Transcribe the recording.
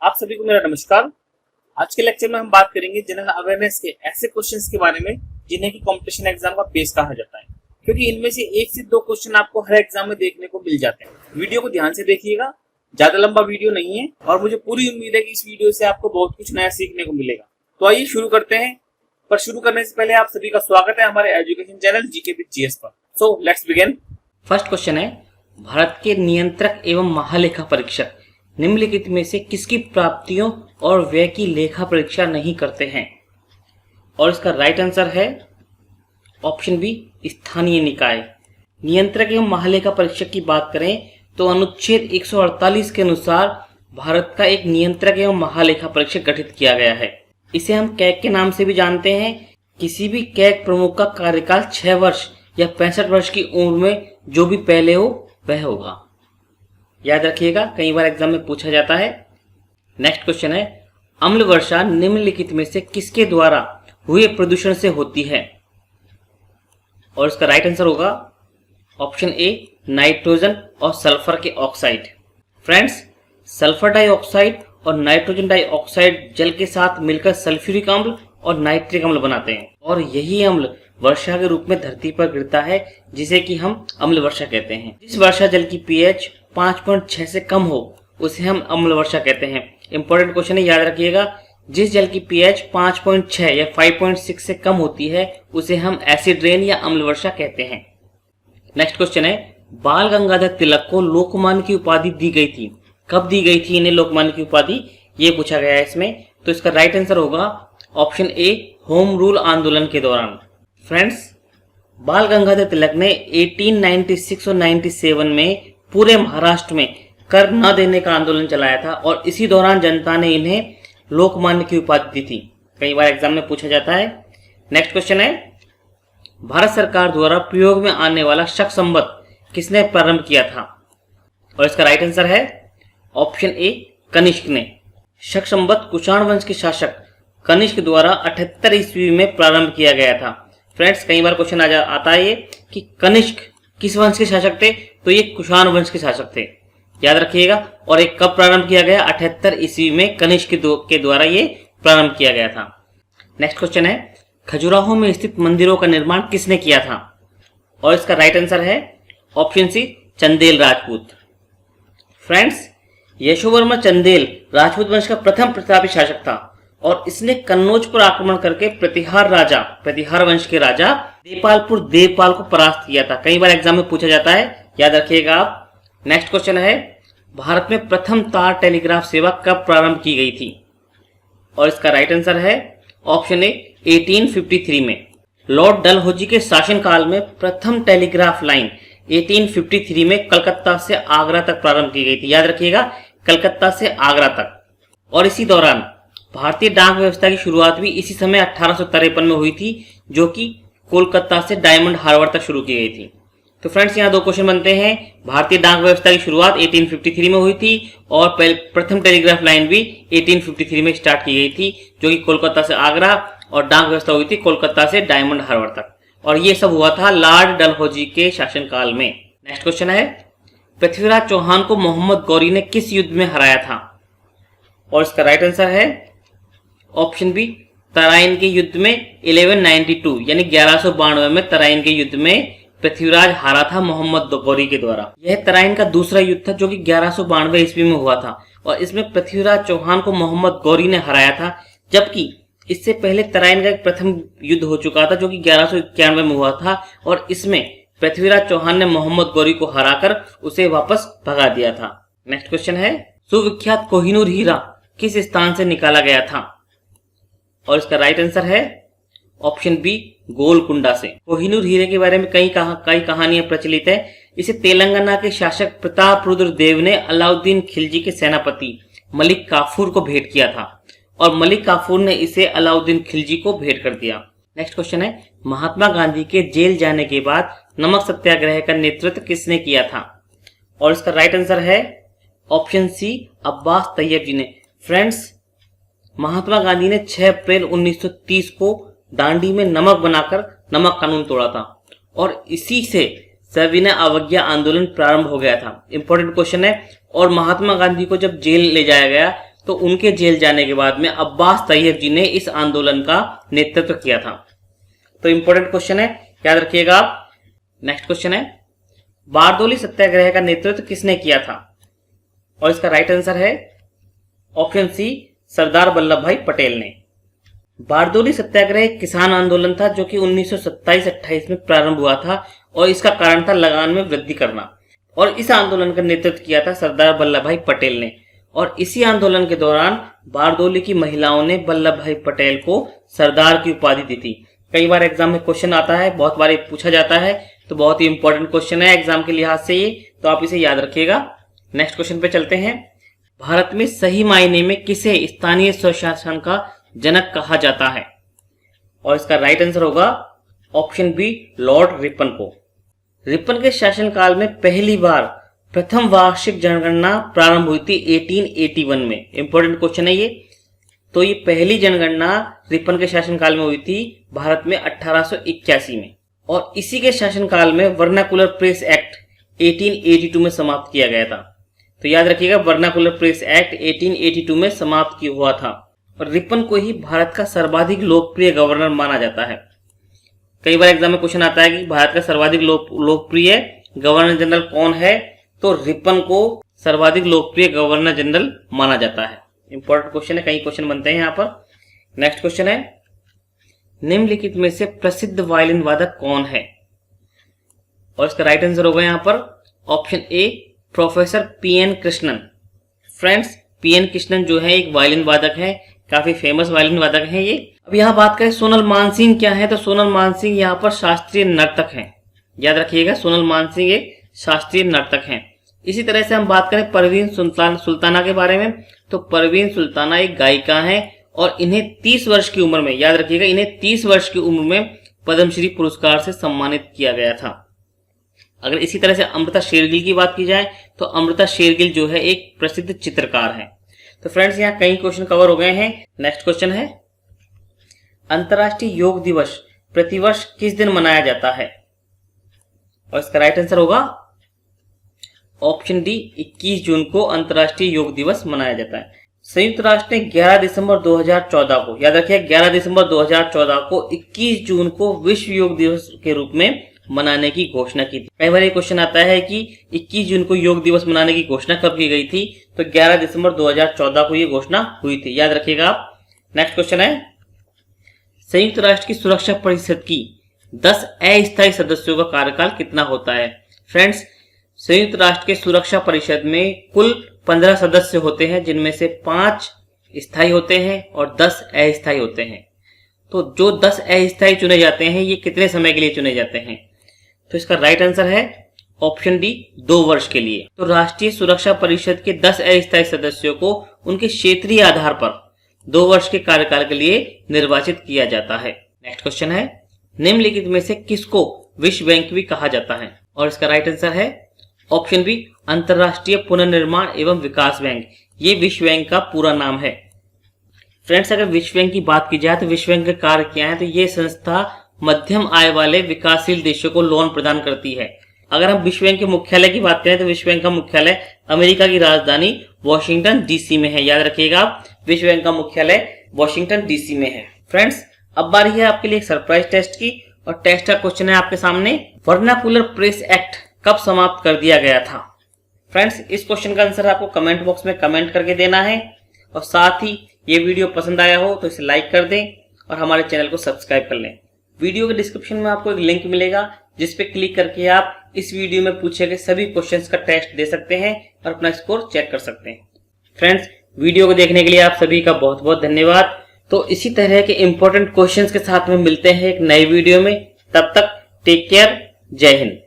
आप सभी को मेरा नमस्कार। आज के लेक्चर में हम बात करेंगे जनरल अवेयरनेस के ऐसे क्वेश्चंस के बारे में जिन्हें कि कंपटीशन एग्जाम का बेस कहा जाता है, क्योंकि इनमें से एक से दो क्वेश्चन आपको हर एग्जाम में देखने को मिल जाते हैं। वीडियो को ध्यान से देखिएगा, ज्यादा लंबा वीडियो नहीं है और मुझे पूरी उम्मीद है कि इस वीडियो से आपको बहुत कुछ नया सीखने को मिलेगा। तो आइए शुरू करते हैं। पर शुरू करने से पहले आप सभी का स्वागत है हमारे education channel GK with GS पर। So let's begin. First question है, भारत के नियंत्रक एवं महालेखा परीक्षक निम्नलिखित में से किसकी प्राप्तियों और व्यय की लेखा परीक्षा नहीं करते हैं? और इसका राइट आंसर है ऑप्शन बी, स्थानीय निकाय। नियंत्रक एवं महालेखा परीक्षक की बात करें तो अनुच्छेद 148 के अनुसार भारत का एक नियंत्रक एवं महालेखा परीक्षक गठित किया गया है। इसे हम कैग के नाम से भी जानते हैं। किसी भी कैग प्रमुख का कार्यकाल 6 वर्ष या 65 वर्ष की उम्र में जो भी पहले हो वह होगा। याद रखिएगा, कई बार एग्जाम में पूछा जाता है। नेक्स्ट क्वेश्चन है, अम्ल वर्षा निम्नलिखित में से किसके द्वारा हुए प्रदूषण से होती है? और इसका राइट आंसर होगा ऑप्शन ए, नाइट्रोजन और सल्फर के ऑक्साइड। फ्रेंड्स, सल्फर डाइऑक्साइड और नाइट्रोजन डाइऑक्साइड जल के साथ मिलकर सल्फ्यूरिक अम्ल और नाइट्रिक अम्ल बनाते हैं और यही अम्ल वर्षा के रूप में धरती पर गिरता है, जिसे कि हम अम्ल वर्षा कहते हैं। जिस वर्षा जल की पीएच 5.6 से कम हो उसे हम अम्ल वर्षा कहते हैं। इंपॉर्टेंट क्वेश्चन है, याद रखिएगा। जिस जल की पीएच 5.6 या 5.6 से कम होती है उसे हम एसिड रेन या अम्ल वर्षा कहते हैं। नेक्स्ट क्वेश्चन है, बाल गंगाधर तिलक को लोकमान्य की उपाधि दी गई थी। कब दी गई थी इन्हें लोकमान्य की उपाधि, ये पूछा गया है इसमें। तो इसका राइट आंसर होगा ऑप्शन ए, होम रूल आंदोलन के दौरान। फ्रेंड्स, बाल गंगाधर तिलक ने 1896 और 97 में पूरे महाराष्ट्र में कर न देने का आंदोलन चलाया था और इसी दौरान जनता ने इन्हें लोकमान्य की उपाधि दी थी। कई बार एग्जाम में पूछा जाता है। नेक्स्ट क्वेश्चन है, भारत सरकार द्वारा प्रयोग में आने वाला शक संवत किसने प्रारंभ किया था? और इसका राइट आंसर है ऑप्शन ए, कनिष्क ने। शक संवत कुषाण वंश के शासक कनिष्क द्वारा 78 ईस्वी में प्रारंभ किया गया था। फ्रेंड्स, कई बार क्वेश्चन आता है कि कनिष्क किस वंश के शासक थे? तो ये कुषाण वंश के शासक थे, याद रखिएगा। और एक कब प्रारंभ किया गया? 78 ईस्वी में कनिष्क के द्वारा ये प्रारंभ किया गया था। नेक्स्ट क्वेश्चन है, खजुराहो में स्थित मंदिरों का निर्माण किसने किया था? और इसका राइट आंसर है option C, Chandel Rajput. Friends, Yashovarma Chandel Rajput वंश का प्रथम प्रतापी शासक था और इसने कन्नौज पर आक्रमण करके प्रतिहार वंश के राजा देवपाल को परास्त किया था। कई बार एग्जाम में पूछा जाता है, याद रखिएगा आप। नेक्स्ट क्वेश्चन है, भारत में प्रथम तार टेलीग्राफ सेवा कब प्रारंभ की गई थी? और इसका राइट आंसर है ऑप्शन ए, 1853 में। लॉर्ड डलहौजी के शासनकाल में प्रथम टेलीग्राफ लाइन 1853 में कलकत्ता से आगरा तक प्रारंभ की गई थी। याद रखिएगा, कलकत्ता से आगरा तक। और इसी दौरान भारतीय डाक व्यवस्था की शुरुआत भी इसी समय 1853 में हुई थी, जो कि कोलकाता से डायमंड हार्बर तक शुरू की गई थी। तो फ्रेंड्स, यहाँ दो क्वेश्चन बनते हैं। भारतीय डाक व्यवस्था की शुरुआत 1853 में हुई थी और प्रथम टेलीग्राफ लाइन भी 1853 में स्टार्ट की गई थी, जो कि कोलकाता से आगरा, और डाक व्यवस्था हुई थी कोलकाता से डायमंड हार्बर तक। और ये सब हुआ था लॉर्ड डलहौजी के शासनकाल में। नेक्स्ट क्वेश्चन है, पृथ्वीराज चौहान को मोहम्मद गौरी ने किस युद्ध में हराया था? और इसका राइट आंसर है ऑप्शन बी, तराइन के युद्ध में 1192 यानी 1192 में तराइन के युद्ध में पृथ्वीराज हारा था मोहम्मद गौरी के द्वारा। यह तराइन का दूसरा युद्ध था जो कि 1192 ईस्वी में हुआ था और इसमें पृथ्वीराज चौहान को मोहम्मद गौरी ने हराया था, जबकि इससे पहले तराइन का एक प्रथम युद्ध हो चुका था जो कि 1191 में हुआ था और इसमें पृथ्वीराज चौहान ने मोहम्मद गौरी को हराकर उसे वापस भगा दिया था। नेक्स्ट क्वेश्चन है, सुविख्यात कोहिनूर हीरा किस स्थान से निकाला गया था? और इसका राइट आंसर है ऑप्शन बी, गोलकुंडा से। कोहिनूर हीरे के बारे में कई कहानियां प्रचलित है। इसे तेलंगाना के शासक प्रताप रुद्र देव ने अलाउद्दीन खिलजी के सेनापति मलिक काफूर को भेंट किया था और मलिक काफूर ने इसे अलाउद्दीन खिलजी को भेंट कर दिया। नेक्स्ट क्वेश्चन है, महात्मा गांधी के जेल जाने के बाद नमक सत्याग्रह का नेतृत्व किसने किया था? और इसका राइट आंसर है ऑप्शन सी, अब्बास तैयब जी ने। फ्रेंड्स, महात्मा गांधी ने 6 अप्रैल 1930 को दांडी में नमक बनाकर नमक कानून तोड़ा था और इसी से सविनय अवज्ञा आंदोलन प्रारंभ हो गया था। इंपॉर्टेंट क्वेश्चन है। और महात्मा गांधी को जब जेल ले जाया गया तो उनके जेल जाने के बाद में अब्बास तैयब जी ने इस आंदोलन का नेतृत्व किया था। तो इंपॉर्टेंट क्वेश्चन है, याद रखिएगा आप। नेक्स्ट क्वेश्चन है, बारदोली सत्याग्रह का नेतृत्व किसने किया था? और इसका राइट आंसर है ऑप्शन सी, सरदार वल्लभ भाई पटेल ने। बारदोली सत्याग्रह एक किसान आंदोलन था जो कि 1927-28 में प्रारंभ हुआ था और इसका कारण था लगान में वृद्धि करना। और इस आंदोलन का नेतृत्व किया था सरदार वल्लभ भाई पटेल ने। और इसी आंदोलन के दौरान बारदोली की महिलाओं ने वल्लभ भाई पटेल को सरदार की उपाधि दी थी। कई बार एग्जाम में क्वेश्चन आता है, बहुत बार पूछा जाता है, तो बहुत ही इंपॉर्टेंट क्वेश्चन है एग्जाम के लिहाज से ये, तो आप इसे याद रखिएगा। नेक्स्ट क्वेश्चन पे चलते हैं। भारत में सही मायने में किसे स्थानीय स्वशासन का जनक कहा जाता है? और इसका राइट आंसर होगा ऑप्शन बी, लॉर्ड रिपन को। रिपन के शासनकाल में पहली बार प्रथम वार्षिक जनगणना प्रारंभ हुई थी 1881 में। इंपॉर्टेंट क्वेश्चन है ये। तो ये पहली जनगणना रिपन के शासनकाल में हुई थी भारत में 1881 में, और इसी के शासनकाल में वर्नाकुलर प्रेस एक्ट 1882 में समाप्त किया गया था। तो याद रखिएगा, वर्नाकुलर प्रेस एक्ट 1882 में समाप्त हुआ था। और रिपन को ही भारत का सर्वाधिक लोकप्रिय गवर्नर माना जाता है। कई बार एग्जाम में क्वेश्चन आता है कि भारत का सर्वाधिक लोकप्रिय गवर्नर जनरल कौन है, तो रिपन को सर्वाधिक लोकप्रिय गवर्नर जनरल माना जाता है। इंपॉर्टेंट क्वेश्चन है, कई क्वेश्चन बनते हैं यहाँ पर। नेक्स्ट क्वेश्चन है, निम्नलिखित में से प्रसिद्ध वायलिन वादक कौन है? और इसका राइट आंसर होगा यहाँ पर option A, professor PN Krishnan. Friends, PN Krishnan जो है एक वायलिन वादक है, काफी फेमस वायलिन वादक है ये। अब यहाँ बात करें सोनल मानसिंह क्या है, तो सोनल मानसिंह यहाँ पर शास्त्रीय नर्तक हैं। याद रखिएगा, सोनल मानसिंह एक शास्त्रीय नर्तक हैं। इसी तरह से हम बात करें परवीन सुल्ताना के बारे में, तो परवीन सुल्ताना एक गायिका हैं और इन्हें 30 वर्ष की उम्र में, याद रखिएगा, इन्हें 30 वर्ष की उम्र में पद्मश्री पुरस्कार से सम्मानित किया गया था। अगर इसी तरह से अमृता शेरगिल की बात की जाए, तो अमृता शेरगिल जो है एक प्रसिद्ध चित्रकार है। तो फ्रेंड्स, यहाँ कई क्वेश्चन कवर हो गए हैं। नेक्स्ट क्वेश्चन है, अंतर्राष्ट्रीय योग दिवस प्रतिवर्ष किस दिन मनाया जाता है? और इसका राइट आंसर होगा ऑप्शन डी, 21 जून को अंतर्राष्ट्रीय योग दिवस मनाया जाता है। संयुक्त राष्ट्र ने 11 दिसंबर 2014 को, याद रखिए 11 दिसंबर 2014 को 21 जून को विश्व योग दिवस के रूप में मनाने की घोषणा की थी। कई बार ये क्वेश्चन आता है कि 21 जून को योग दिवस मनाने की घोषणा कब की गई थी, तो 11 दिसंबर 2014 को ये घोषणा हुई थी, याद रखिएगा आप। नेक्स्ट क्वेश्चन है, संयुक्त राष्ट्र की सुरक्षा परिषद की 10 अस्थायी सदस्यों का कार्यकाल कितना होता है? फ्रेंड्स, संयुक्त राष्ट्र के सुरक्षा परिषद में कुल 15 सदस्य होते हैं, जिनमें से 5 स्थायी होते हैं और 10 अस्थायी होते हैं। तो जो 10 अस्थायी चुने जाते हैं, ये कितने समय के लिए चुने जाते हैं? तो इसका राइट आंसर है ऑप्शन डी, 2 वर्ष के लिए। तो राष्ट्रीय सुरक्षा परिषद के 10 अस्थायी सदस्यों को उनके क्षेत्रीय आधार पर 2 वर्ष के कार्यकाल के लिए निर्वाचित किया जाता है। नेक्स्ट क्वेश्चन है, निम्नलिखित में से किसको विश्व बैंक भी कहा जाता है? और इसका राइट आंसर है ऑप्शन बी, अंतरराष्ट्रीय पुनर्निर्माण एवं विकास बैंक। ये विश्व बैंक का पूरा नाम है। फ्रेंड्स, अगर विश्व बैंक की बात की जाए तो विश्व बैंक का कार्य क्या है, तो ये संस्था मध्यम आय वाले विकासशील देशों को लोन प्रदान करती है। अगर हम विश्व बैंक के मुख्यालय की बात करें तो विश्व बैंक का मुख्यालय अमेरिका की राजधानी वॉशिंगटन डीसी में है। याद रखिएगा आप, विश्व बैंक का मुख्यालय वॉशिंगटन डीसी में है। फ्रेंड्स, अब बारी है आपके लिए एक सरप्राइज टेस्ट की, और टेस्ट का क्वेश्चन है आपके सामने, वर्नाकुलर प्रेस एक्ट कब समाप्त कर दिया गया था? फ्रेंड्स, इस क्वेश्चन का आंसर आपको कमेंट बॉक्स में कमेंट करके देना है, और साथ ही ये वीडियो पसंद आया हो तो इसे लाइक कर दें और हमारे चैनल को सब्सक्राइब कर लें। वीडियो के डिस्क्रिप्शन में आपको एक लिंक मिलेगा, जिस पे क्लिक करके आप इस वीडियो में पूछे गए सभी क्वेश्चंस का टेस्ट दे सकते हैं और अपना स्कोर चेक कर सकते हैं। फ्रेंड्स, वीडियो को देखने के लिए आप सभी का बहुत बहुत धन्यवाद। तो इसी तरह के इंपॉर्टेंट क्वेश्चंस के साथ में मिलते हैं एक नई वीडियो में। तब तक टेक केयर, जय हिंद।